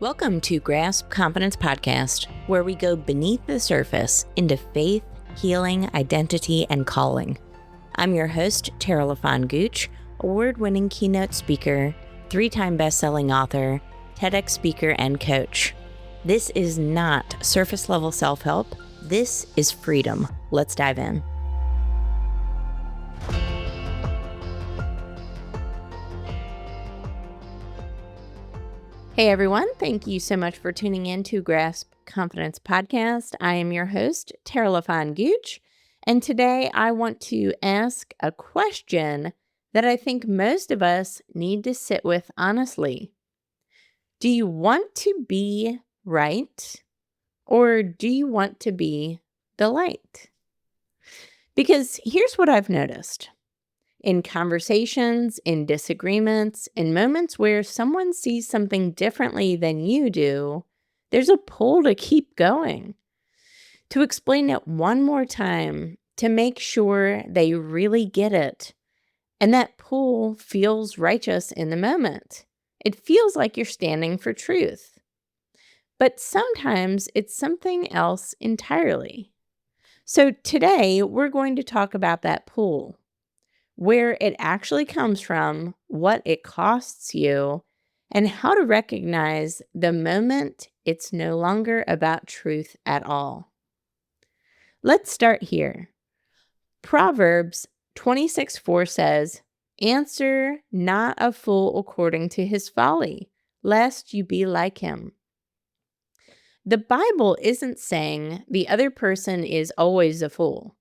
Welcome to Grasp Confidence Podcast, where we go beneath the surface into faith, healing, identity, and calling. I'm your host, Tara LaFon Gooch, award-winning keynote speaker, 3-time best-selling author, TEDx speaker, and coach. This is not surface-level self-help. This is freedom. Let's dive in. Hey everyone, thank you so much for tuning in to Grasp Confidence Podcast. I am your host, Tara LaFon Gooch, and today I want to ask a question that I think most of us need to sit with honestly. Do you want to be right, or do you want to be the light? Because here's what I've noticed. In conversations, in disagreements, in moments where someone sees something differently than you do, there's a pull to keep going, to explain it one more time, to make sure they really get it. And that pull feels righteous in the moment. It feels like you're standing for truth. But sometimes it's something else entirely. So today, we're going to talk about that pull. Where it actually comes from, what it costs you, and how to recognize the moment it's no longer about truth at all. Let's start here. Proverbs 26:4 says, "Answer not a fool according to his folly, lest you be like him." The Bible isn't saying the other person is always a fool.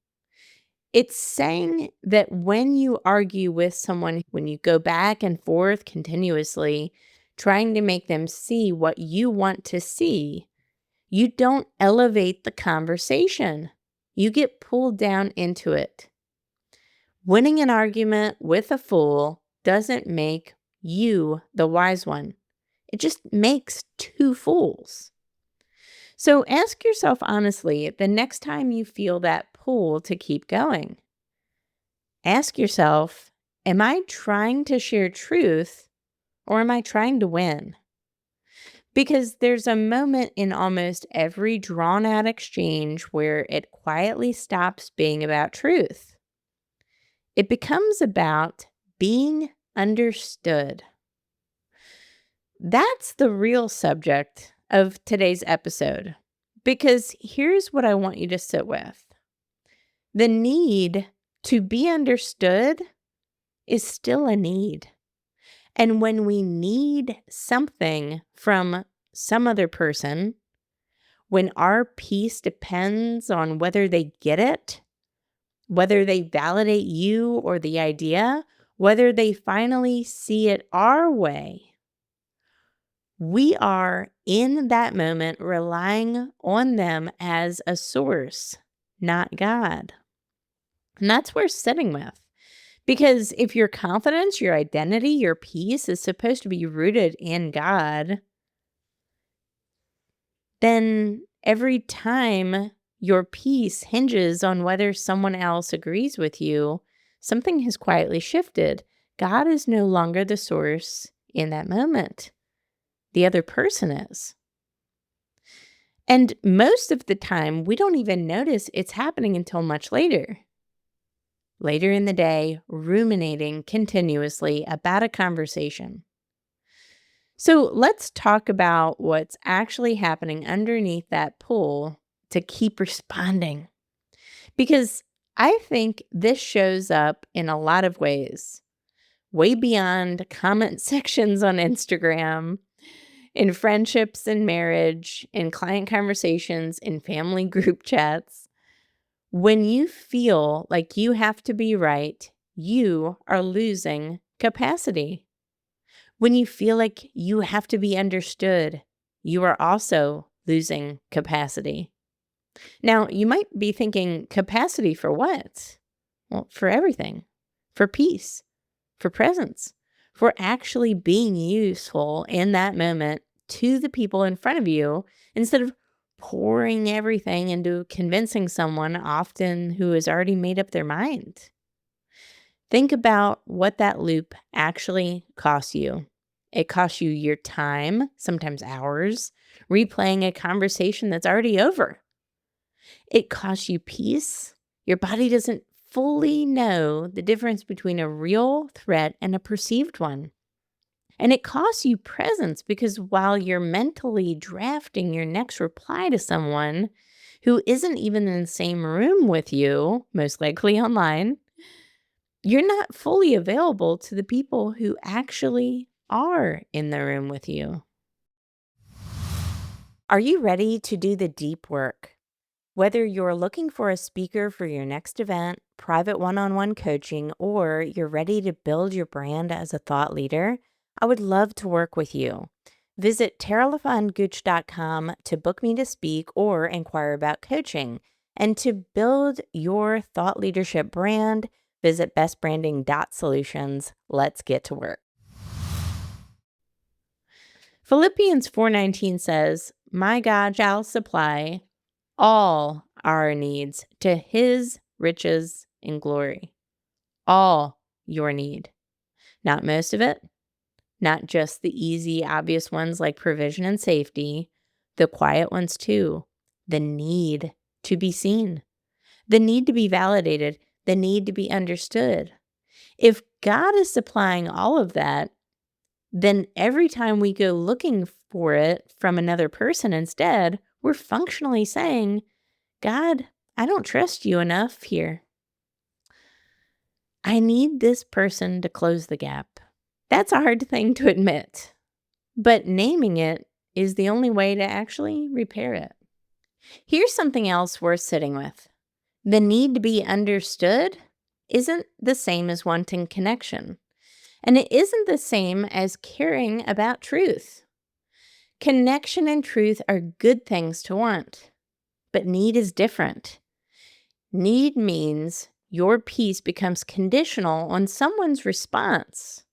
It's saying that when you argue with someone, when you go back and forth continuously, trying to make them see what you want to see, you don't elevate the conversation. You get pulled down into it. Winning an argument with a fool doesn't make you the wise one. It just makes two fools. So ask yourself honestly the next time you feel that pull to keep going. Ask yourself, am I trying to share truth or am I trying to win? Because there's a moment in almost every drawn out exchange where it quietly stops being about truth. It becomes about being understood. That's the real subject of today's episode, because here's what I want you to sit with. The need to be understood is still a need. And when we need something from some other person, when our peace depends on whether they get it, whether they validate you or the idea, whether they finally see it our way, we are in that moment relying on them as a source, not God. And that's worth sitting with. Because if your confidence, your identity, your peace is supposed to be rooted in God, then every time your peace hinges on whether someone else agrees with you, something has quietly shifted. God is no longer the source in that moment. The other person is. And most of the time, we don't even notice it's happening until much later. Later in the day, ruminating continuously about a conversation. So let's talk about what's actually happening underneath that pull to keep responding. Because I think this shows up in a lot of ways, way beyond comment sections on Instagram, in friendships and marriage, in client conversations, in family group chats. When you feel like you have to be right, you are losing capacity. When you feel like you have to be understood, you are also losing capacity. Now, you might be thinking, capacity for what? Well, for everything. For peace, for presence, for actually being useful in that moment to the people in front of you instead of pouring everything into convincing someone often who has already made up their mind. Think about what that loop actually costs you. It costs you your time, sometimes hours, replaying a conversation that's already over. It costs you peace. Your body doesn't fully know the difference between a real threat and a perceived one. And it costs you presence because while you're mentally drafting your next reply to someone who isn't even in the same room with you, most likely online, you're not fully available to the people who actually are in the room with you. Are you ready to do the deep work? Whether you're looking for a speaker for your next event, private one-on-one coaching, or you're ready to build your brand as a thought leader, I would love to work with you. Visit terralafangooch.com to book me to speak or inquire about coaching. And to build your thought leadership brand, visit bestbranding.solutions. Let's get to work. Philippians 4:19 says, "My God shall supply all our needs to his riches in glory." All your need. Not most of it, not just the easy, obvious ones like provision and safety, the quiet ones too. The need to be seen, the need to be validated, the need to be understood. If God is supplying all of that, then every time we go looking for it from another person instead, we're functionally saying, God, I don't trust you enough here. I need this person to close the gap. That's a hard thing to admit, but naming it is the only way to actually repair it. Here's something else worth sitting with. The need to be understood isn't the same as wanting connection, and it isn't the same as caring about truth. Connection and truth are good things to want, but need is different. Need means your peace becomes conditional on someone's response.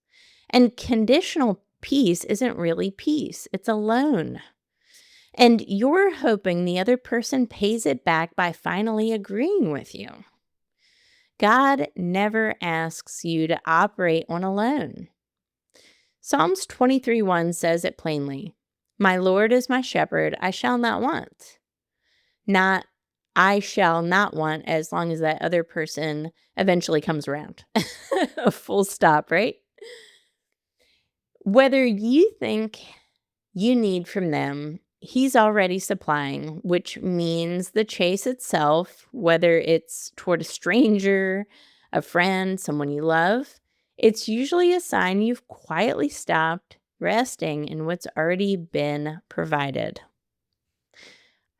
And conditional peace isn't really peace, it's a loan. And you're hoping the other person pays it back by finally agreeing with you. God never asks you to operate on a loan. Psalms 23:1 says it plainly, "My Lord is my shepherd, I shall not want." Not, I shall not want as long as that other person eventually comes around. A full stop, right? Whether you think you need from them, he's already supplying, which means the chase itself, whether it's toward a stranger, a friend, someone you love, it's usually a sign you've quietly stopped resting in what's already been provided.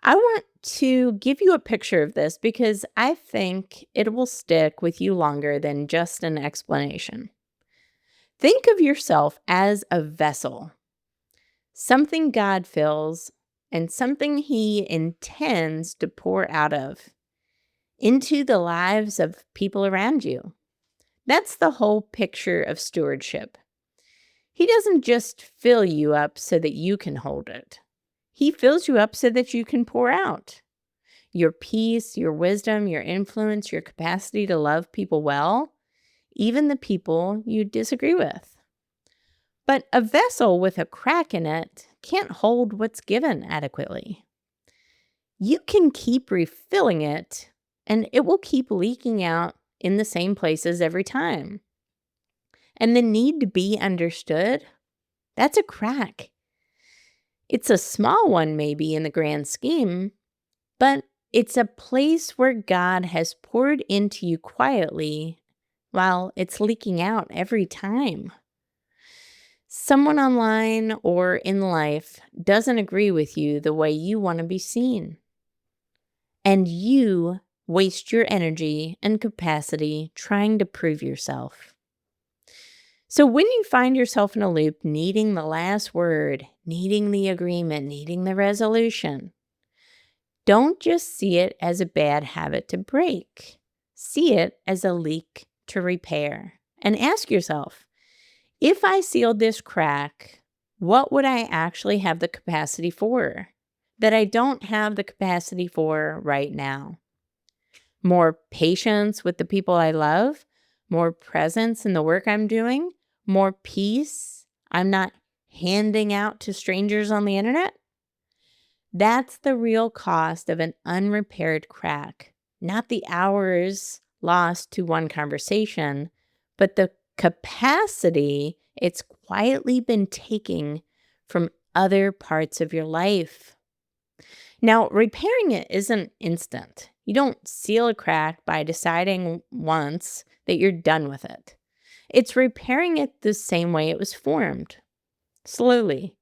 I want to give you a picture of this because I think it will stick with you longer than just an explanation. Think of yourself as a vessel, something God fills and something he intends to pour out of into the lives of people around you. That's the whole picture of stewardship. He doesn't just fill you up so that you can hold it. He fills you up so that you can pour out. Your peace, your wisdom, your influence, your capacity to love people well, even the people you disagree with. But a vessel with a crack in it can't hold what's given adequately. You can keep refilling it, and it will keep leaking out in the same places every time. And the need to be understood, that's a crack. It's a small one maybe in the grand scheme, but it's a place where God has poured into you quietly while it's leaking out every time. Someone online or in life doesn't agree with you the way you want to be seen. And you waste your energy and capacity trying to prove yourself. So when you find yourself in a loop needing the last word, needing the agreement, needing the resolution, don't just see it as a bad habit to break. See it as a leak to repair. And ask yourself, if I sealed this crack, what would I actually have the capacity for that I don't have the capacity for right now? More patience with the people I love, more presence in the work I'm doing, more peace. I'm not handing out to strangers on the internet? That's the real cost of an unrepaired crack, not the hours lost to one conversation, but the capacity it's quietly been taking from other parts of your life. Now, repairing it isn't instant. You don't seal a crack by deciding once that you're done with it. It's repairing it the same way it was formed, slowly,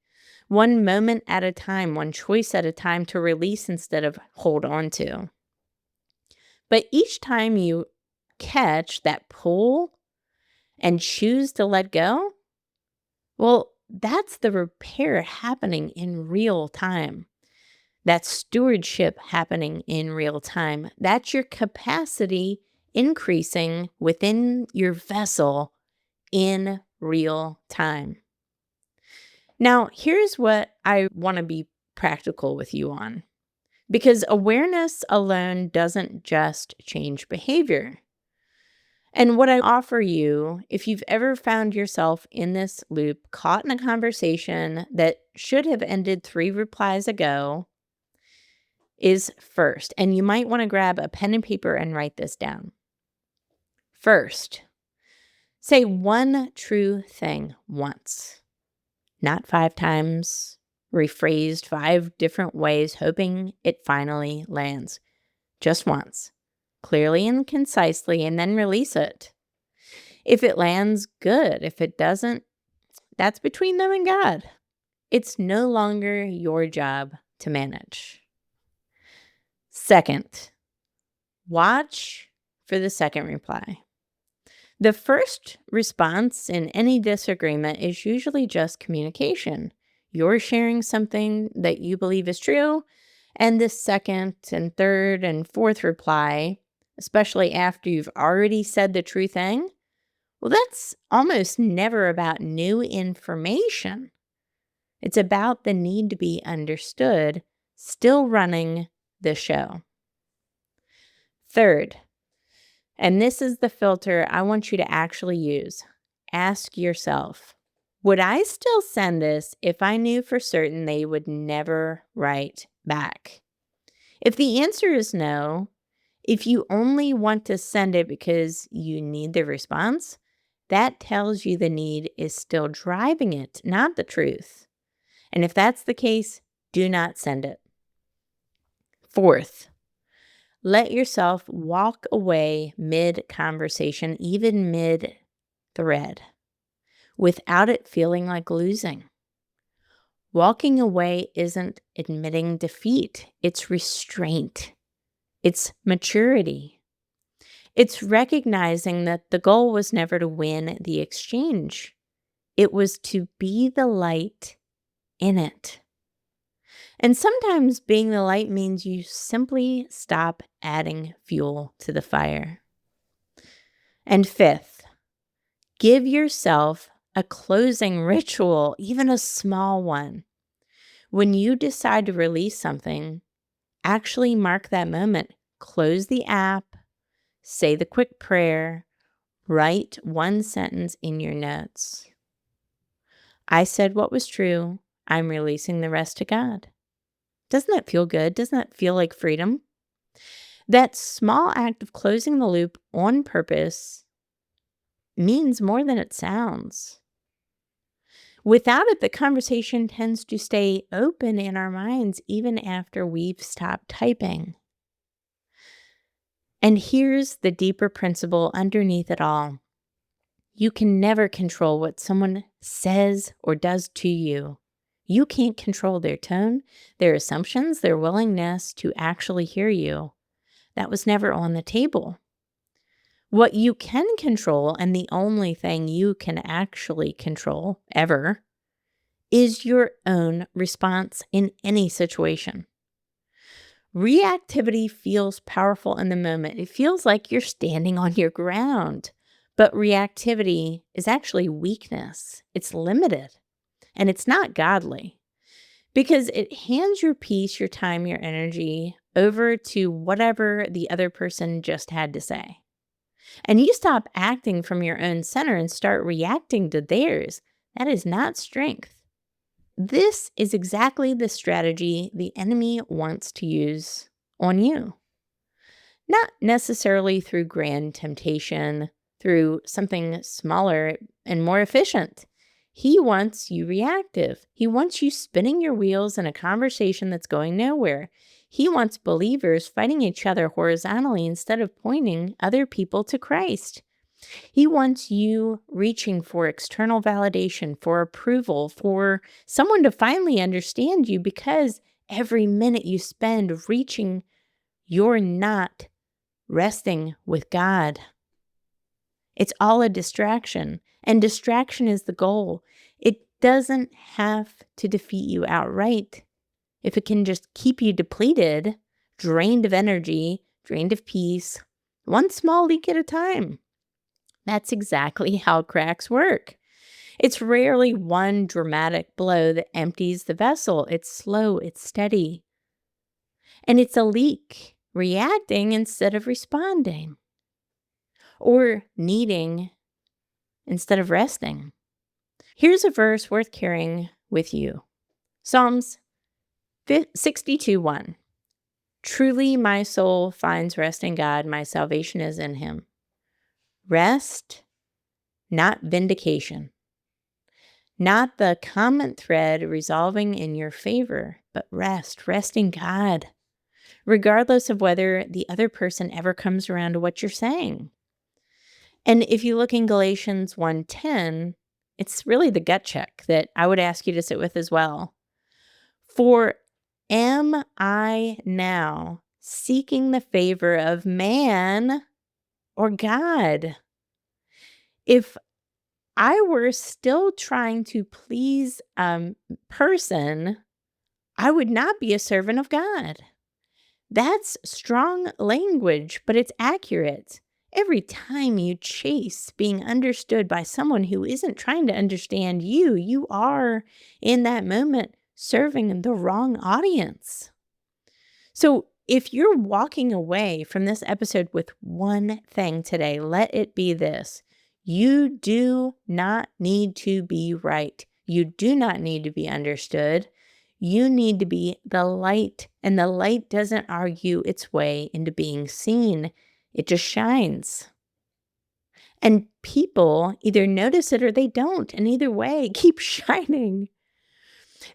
one moment at a time, one choice at a time to release instead of hold on to. But each time you catch that pull and choose to let go, well, that's the repair happening in real time. That's stewardship happening in real time. That's your capacity increasing within your vessel in real time. Now, here's what I want to be practical with you on, because awareness alone doesn't just change behavior. And what I offer you, if you've ever found yourself in this loop, caught in a conversation that should have ended 3 replies ago, is first, and you might want to grab a pen and paper and write this down. First, say one true thing once, not 5 times, rephrased 5 different ways, hoping it finally lands. Just once, clearly and concisely, and then release it. If it lands, good. If it doesn't, that's between them and God. It's no longer your job to manage. Second, watch for the second reply. The first response in any disagreement is usually just communication. You're sharing something that you believe is true, and the second and third and fourth reply, especially after you've already said the true thing, well, that's almost never about new information. It's about the need to be understood, still running the show. Third, and this is the filter I want you to actually use. Ask yourself, would I still send this if I knew for certain they would never write back? If the answer is no, if you only want to send it because you need the response, that tells you the need is still driving it, not the truth. And if that's the case, do not send it. Fourth, let yourself walk away mid-conversation, even mid-thread, without it feeling like losing. Walking away isn't admitting defeat. It's restraint. It's maturity. It's recognizing that the goal was never to win the exchange. It was to be the light in it. And sometimes being the light means you simply stop adding fuel to the fire. And fifth, give yourself a closing ritual, even a small one. When you decide to release something, actually mark that moment. Close the app, say the quick prayer, write one sentence in your notes. I said what was true. I'm releasing the rest to God. Doesn't that feel good? Doesn't that feel like freedom? That small act of closing the loop on purpose means more than it sounds. Without it, the conversation tends to stay open in our minds even after we've stopped typing. And here's the deeper principle underneath it all. You can never control what someone says or does to you. You can't control their tone, their assumptions, their willingness to actually hear you. That was never on the table. What you can control, and the only thing you can actually control ever, is your own response in any situation. Reactivity feels powerful in the moment. It feels like you're standing on your ground. But reactivity is actually weakness. It's limited. And it's not godly, because it hands your peace, your time, your energy over to whatever the other person just had to say. And you stop acting from your own center and start reacting to theirs. That is not strength. this is exactly the strategy the enemy wants to use on you. Not necessarily through grand temptation, through something smaller and more efficient. He wants you reactive. He wants you spinning your wheels in a conversation that's going nowhere. He wants believers fighting each other horizontally instead of pointing other people to Christ. He wants you reaching for external validation, for approval, for someone to finally understand you, because every minute you spend reaching, you're not resting with God. It's all a distraction, and distraction is the goal. It doesn't have to defeat you outright. If it can just keep you depleted, drained of energy, drained of peace, one small leak at a time. That's exactly how cracks work. It's rarely one dramatic blow that empties the vessel. It's slow, it's steady. And it's a leak, reacting instead of responding, or needing instead of resting. Here's a verse worth carrying with you. Psalms 62:1. Truly my soul finds rest in God, my salvation is in him. Rest, not vindication. Not the comment thread resolving in your favor, but rest in God, regardless of whether the other person ever comes around to what you're saying. And if you look in Galatians 1:10, it's really the gut check that I would ask you to sit with as well. For am I now seeking the favor of man or God? If I were still trying to please a person, I would not be a servant of God. That's strong language, but it's accurate. Every time you chase being understood by someone who isn't trying to understand you, you are in that moment serving the wrong audience. So if you're walking away from this episode with one thing today, let it be this. You do not need to be right. You do not need to be understood. You need to be the light, and the light doesn't argue its way into being seen. It just shines. And people either notice it or they don't. And either way, keep shining.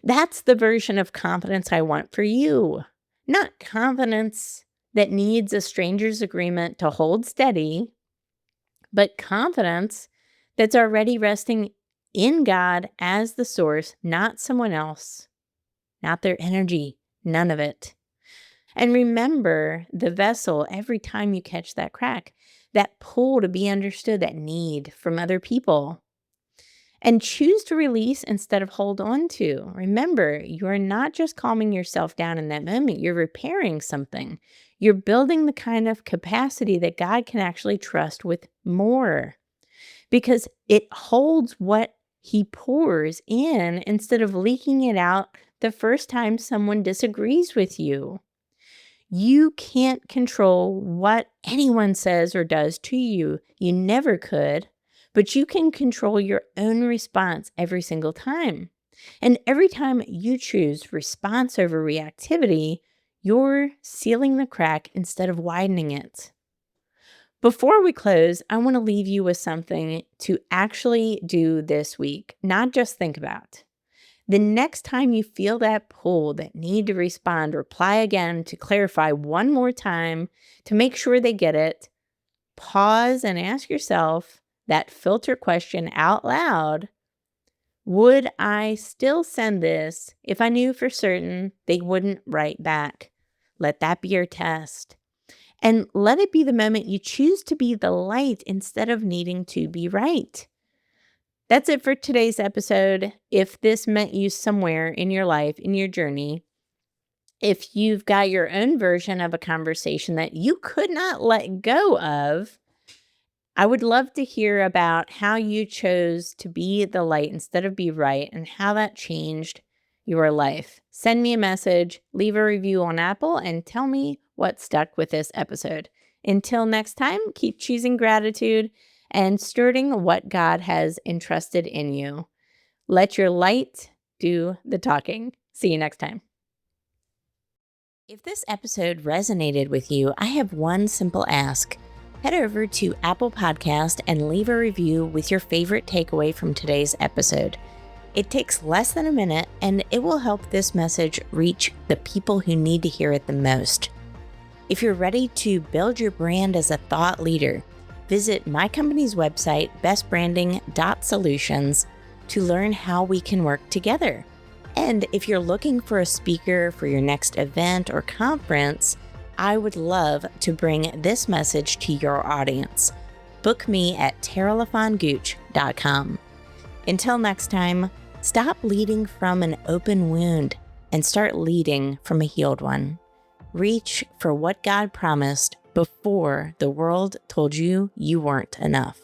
That's the version of confidence I want for you. Not confidence that needs a stranger's agreement to hold steady, but confidence that's already resting in God as the source, not someone else, not their energy, none of it. And remember the vessel every time you catch that crack, that pull to be understood, that need from other people. And choose to release instead of hold on to. Remember, you are not just calming yourself down in that moment, you're repairing something. You're building the kind of capacity that God can actually trust with more, because it holds what he pours in instead of leaking it out the first time someone disagrees with you. You can't control what anyone says or does to you. You never could, but you can control your own response every single time. And every time you choose response over reactivity, you're sealing the crack instead of widening it. Before we close, I want to leave you with something to actually do this week, not just think about. The next time you feel that pull, that need to respond, reply again to clarify one more time to make sure they get it, pause and ask yourself that filter question out loud. Would I still send this if I knew for certain they wouldn't write back? Let that be your test. And let it be the moment you choose to be the light instead of needing to be right. That's it for today's episode. If this met you somewhere in your life, in your journey, if you've got your own version of a conversation that you could not let go of, I would love to hear about how you chose to be the light instead of be right and how that changed your life. Send me a message, leave a review on Apple, and tell me what stuck with this episode. Until next time, keep choosing gratitude and stewarding what God has entrusted in you. Let your light do the talking. See you next time. If this episode resonated with you, I have one simple ask. Head over to Apple Podcast and leave a review with your favorite takeaway from today's episode. It takes less than a minute, and it will help this message reach the people who need to hear it the most. If you're ready to build your brand as a thought leader, visit my company's website, bestbranding.solutions, to learn how we can work together. And if you're looking for a speaker for your next event or conference, I would love to bring this message to your audience. Book me at terralafangooch.com. Until next time, stop leading from an open wound and start leading from a healed one. Reach for what God promised before the world told you you weren't enough.